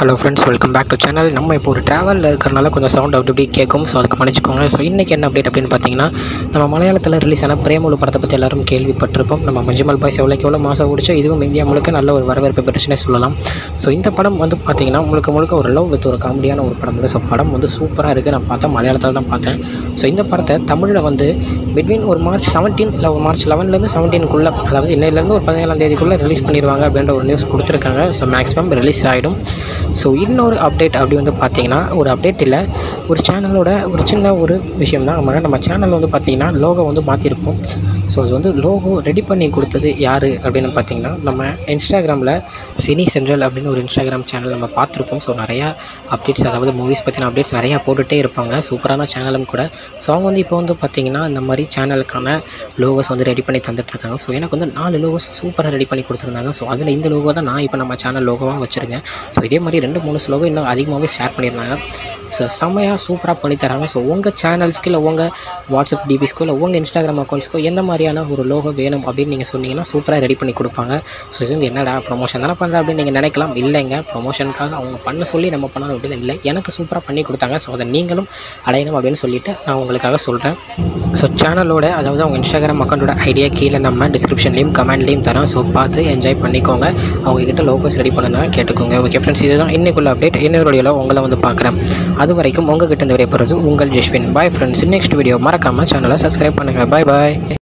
Hello friends, welcome back to channel. நம்ம இப்போ ஒரு ட்ராவலில் இருக்கிறனால கொஞ்சம் சவுண்ட் அப்படி கேட்கும். ஸோ அதுக்கு மன்னிச்சுக்கோங்க. ஸோ இன்றைக்கி என்ன அப்டேட் அப்படின்னு பார்த்தீங்கன்னா, நம்ம மலையாளத்தில் ரிலீஸ் ஆன பிரேமலு படத்தை பற்றி எல்லாரும் கேள்விப்பட்டிருப்போம். நம்ம மஞ்சுமல் பாய்ஸ் எவ்வளோ மாதம் ஓடிச்சோ, இதுவும் இந்தியா முழுக்க நல்ல ஒரு வரவேற்பு பெற்றுச்சுன்னே சொல்லலாம். ஸோ இந்த படம் வந்து பார்த்திங்கன்னா முழுக்க ஒரு லவ் வித் ஒரு காமெடியான ஒரு படம். ஸோ படம் வந்து சூப்பராக இருக்குது. நான் பார்த்தேன், மலையாளத்தில் தான் பார்த்தேன். ஸோ இந்த படத்தை தமிழில் வந்து பிட்வீன் ஒரு மார்ச் 17 இல்லை ஒரு மார்ச் 11லேருந்து 17க்குள்ளே, அதாவது இன்னையிலேருந்து ஒரு 17ஆம் தேதிக்குள்ளே ரிலீஸ் பண்ணிடுவாங்க அப்படின்ற ஒரு நியூஸ் கொடுத்துருக்காங்க. ஸோ மேக்ஸிமம் ரிலீஸ் ஆகிடும். ஸோ இன்னொரு அப்டேட் அப்படி வந்து பார்த்திங்கன்னா, ஒரு அப்டேட் இல்லை, ஒரு சேனலோட ஒரு சின்ன ஒரு விஷயம் தான். நம்ம சேனல் வந்து பார்த்திங்கன்னா லோகோ வந்து மாற்றிருப்போம். ஸோ அது வந்து லோகோ ரெடி பண்ணி கொடுத்தது யார் அப்படின்னு பார்த்திங்கன்னா, நம்ம இன்ஸ்டாகிராமில் சினி சென்ட்ரல் அப்படின்னு ஒரு இன்ஸ்டாகிராம் சேனல் நம்ம பார்த்துருப்போம். ஸோ நிறையா அப்டேட்ஸ், அதாவது மூவிஸ் பற்றின அப்டேட்ஸ் நிறையா போட்டுகிட்டே இருப்பாங்க. சூப்பரான சேனலும் கூட. ஸோ அவங்க வந்து இப்போ வந்து பார்த்திங்கன்னா இந்த மாதிரி சேனலுக்கான லோகோஸ் வந்து ரெடி பண்ணி தந்துட்டுருக்காங்க. ஸோ எனக்கு வந்து 4 லோகோஸ் சூப்பராக ரெடி பண்ணி கொடுத்துருந்தாங்க. ஸோ அதில் இந்த லோகோ தான் நான் இப்போ நம்ம சேனல் லோகோவாக வச்சுருக்கேன். ஸோ இதே மாதிரி 2-3 லோகோ இன்னும் அதிகமாகவே ஷேர் பண்ணியிருந்தாங்க. ஸோ செம்மையாக சூப்பராக பண்ணித்தராங்க. ஸோ உங்கள் சேனல்ஸ்க்கு இல்லை உங்கள் வாட்ஸ்அப் டிபிஸ்க்கோ இல்லை உங்கள் இன்ஸ்டாகிராம் அக்கௌண்ட்ஸ்க்கோ எந்த மாதிரியான ஒரு லோகோ வேணும் அப்படின்னு நீங்கள் சொன்னீங்கன்னா சூப்பராக ரெடி பண்ணி கொடுப்பாங்க. ஸோ இது வந்து என்னடா ப்ரொமோஷன் தானே பண்ணுறேன் அப்படின்னு நீங்கள் நினைக்கலாம். இல்லைங்க, ப்ரொமோஷனுக்காக அவங்க பண்ண சொல்லி நம்ம பண்ணணும் அப்படின்னு இல்லை, எனக்கு சூப்பராக பண்ணி கொடுத்தாங்க. ஸோ அதை நீங்களும் அடையணும் அப்படின்னு சொல்லிவிட்டு நான் உங்களுக்காக சொல்கிறேன். ஸோ சேனலோட, அதாவது அவங்க இன்ஸ்டாகிராம் அக்கௌண்ட்டோட ஐடியா கீழே நம்ம டிஸ்கிரிப்ஷன்லேயும் கமெண்ட்லேயும் தரோம். ஸோ பார்த்து என்ஜாய் பண்ணிக்கோங்க. அவங்கக்கிட்ட லோகோஸ் ரெடி பண்ணனா கேட்டுக்கோங்க. ஓகே ஃப்ரெண்ட்ஸ், இதுதான் இன்றைக்குள்ள அப்டேட். இன்னொரு வீடியோவில் உங்களை வந்து பார்க்குறேன். அது வரைக்கும் உங்ககிட்ட இந்த விடைபெறுவது உங்கள் Jaswin. Bye friends. Next video மறக்காமல் சேனலை சப்ஸ்கிரைப் பண்ணுங்கள். பாய்.